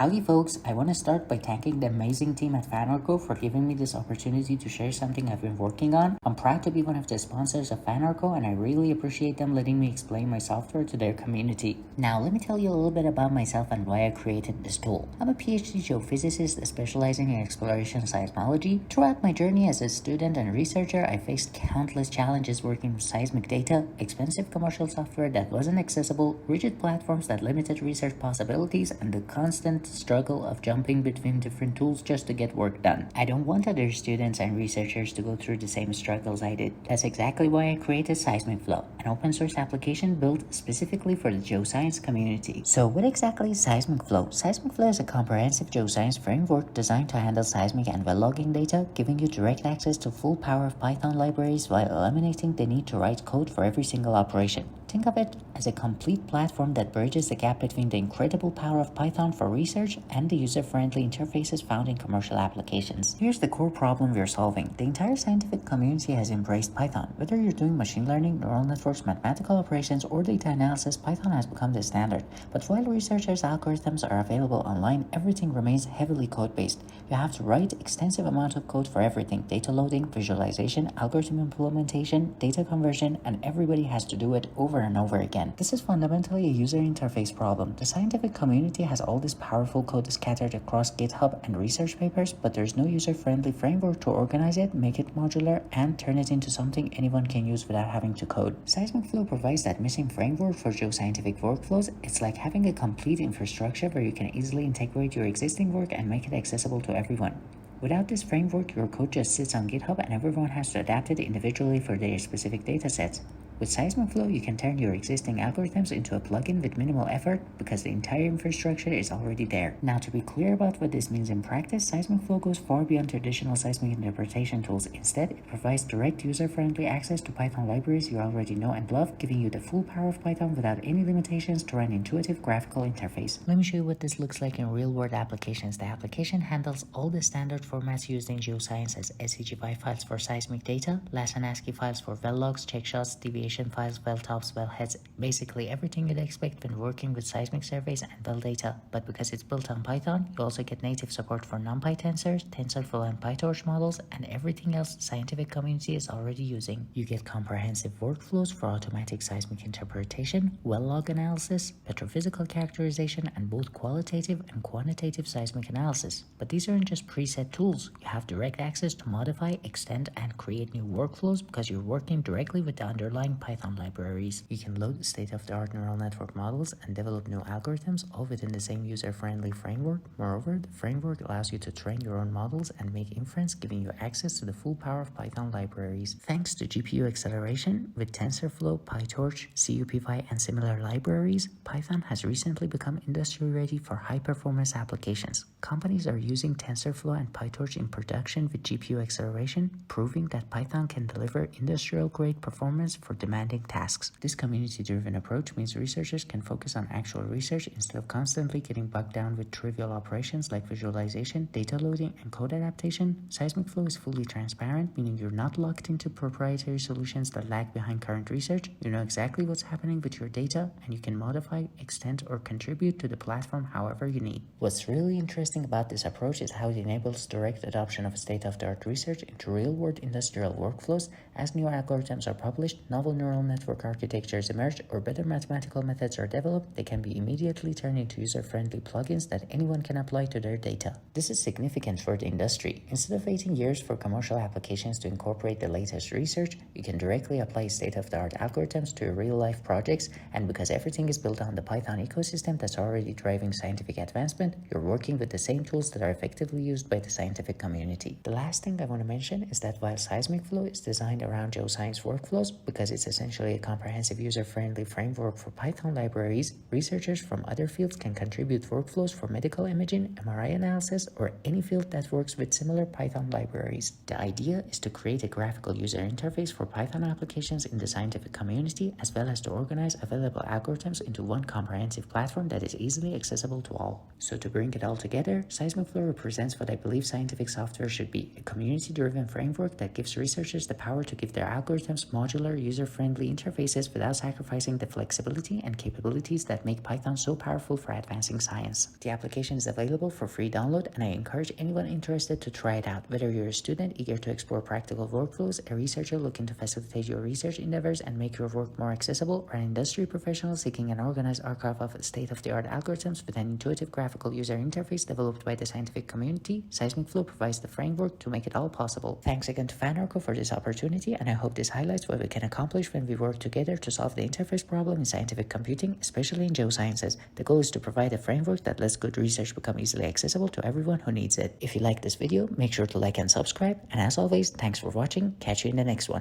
Howdy folks, I want to start by thanking the amazing team at Fanarco for giving me this opportunity to share something I've been working on. I'm proud to be one of the sponsors of Fanarco and I really appreciate them letting me explain my software to their community. Now let me tell you a little bit about myself and why I created this tool. I'm a PhD geophysicist specializing in exploration seismology. Throughout my journey as a student and researcher, I faced countless challenges working with seismic data, expensive commercial software that wasn't accessible, rigid platforms that limited research possibilities, and the constant struggle of jumping between different tools just to get work done. I don't want other students and researchers to go through the same struggles I did. That's exactly why I created SeismicFlow, an open source application built specifically for the geoscience community. So what exactly is SeismicFlow? SeismicFlow is a comprehensive geoscience framework designed to handle seismic and well logging data, giving you direct access to full power of Python libraries while eliminating the need to write code for every single operation. Think of it as a complete platform that bridges the gap between the incredible power of Python for research and the user-friendly interfaces found in commercial applications. Here's the core problem we're solving. The entire scientific community has embraced Python. Whether you're doing machine learning, neural networks, mathematical operations, or data analysis, Python has become the standard. But while researchers' algorithms are available online, everything remains heavily code-based. You have to write extensive amount of code for everything: data loading, visualization, algorithm implementation, data conversion, and everybody has to do it over and over again. This is fundamentally a user interface problem. The scientific community has all this powerful code scattered across GitHub and research papers, but there's no user-friendly framework to organize it, make it modular, and turn it into something anyone can use without having to code. SeismicFlow provides that missing framework for geoscientific workflows. It's like having a complete infrastructure where you can easily integrate your existing work and make it accessible to everyone. Without this framework, your code just sits on GitHub and everyone has to adapt it individually for their specific datasets. With SeismicFlow, you can turn your existing algorithms into a plugin with minimal effort because the entire infrastructure is already there. Now, to be clear about what this means in practice, SeismicFlow goes far beyond traditional seismic interpretation tools. Instead, it provides direct user-friendly access to Python libraries you already know and love, giving you the full power of Python without any limitations to an intuitive graphical interface. Let me show you what this looks like in real-world applications. The application handles all the standard formats used in geoscience as SCGI files for seismic data, LAS and ASCII files for well logs, check shots, deviation files, well tops, well heads, basically everything you'd expect when working with seismic surveys and well data. But because it's built on Python, you also get native support for NumPy tensors, TensorFlow and PyTorch models, and everything else the scientific community is already using. You get comprehensive workflows for automatic seismic interpretation, well log analysis, petrophysical characterization, and both qualitative and quantitative seismic analysis. But these aren't just preset tools. You have direct access to modify, extend, and create new workflows because you're working directly with the underlying Python libraries. You can load state-of-the-art neural network models and develop new algorithms, all within the same user-friendly framework. Moreover, the framework allows you to train your own models and make inference, giving you access to the full power of Python libraries. Thanks to GPU acceleration, with TensorFlow, PyTorch, CUPy, and similar libraries, Python has recently become industry-ready for high-performance applications. Companies are using TensorFlow and PyTorch in production with GPU acceleration, proving that Python can deliver industrial-grade performance for demanding tasks. This community-driven approach means researchers can focus on actual research instead of constantly getting bogged down with trivial operations like visualization, data loading, and code adaptation. SeismicFlow is fully transparent, meaning you're not locked into proprietary solutions that lag behind current research. You know exactly what's happening with your data, and you can modify, extend, or contribute to the platform however you need. What's really interesting about this approach is how it enables direct adoption of state-of-the-art research into real-world industrial workflows. As new algorithms are published, novel neural network architectures emerge, or better mathematical methods are developed, they can be immediately turned into user-friendly plugins that anyone can apply to their data. This is significant for the industry. Instead of waiting years for commercial applications to incorporate the latest research, you can directly apply state-of-the-art algorithms to your real-life projects, and because everything is built on the Python ecosystem that's already driving scientific advancement, you're working with the same tools that are effectively used by the scientific community. The last thing I want to mention is that while SeismicFlow is designed around geoscience workflows, because it's essentially a comprehensive user-friendly framework for Python libraries, researchers from other fields can contribute workflows for medical imaging, MRI analysis, or any field that works with similar Python libraries. The idea is to create a graphical user interface for Python applications in the scientific community, as well as to organize available algorithms into one comprehensive platform that is easily accessible to all. So to bring it all together, SeismicFlow represents what I believe scientific software should be: a community-driven framework that gives researchers the power to give their algorithms modular, user user-friendly interfaces without sacrificing the flexibility and capabilities that make Python so powerful for advancing science. The application is available for free download, and I encourage anyone interested to try it out, whether you're a student eager to explore practical workflows, a researcher looking to facilitate your research endeavors and make your work more accessible, or an industry professional seeking an organized archive of state-of-the-art algorithms with an intuitive graphical user interface developed by the scientific community. SeismicFlow provides the framework to make it all possible. Thanks again to FanArco for this opportunity, and I hope this highlights what we can accomplish when we work together to solve the interface problem in scientific computing, especially in geosciences. The goal is to provide a framework that lets good research become easily accessible to everyone who needs it. If you like this video, make sure to like and subscribe, and as always, thanks for watching. Catch you in the next one.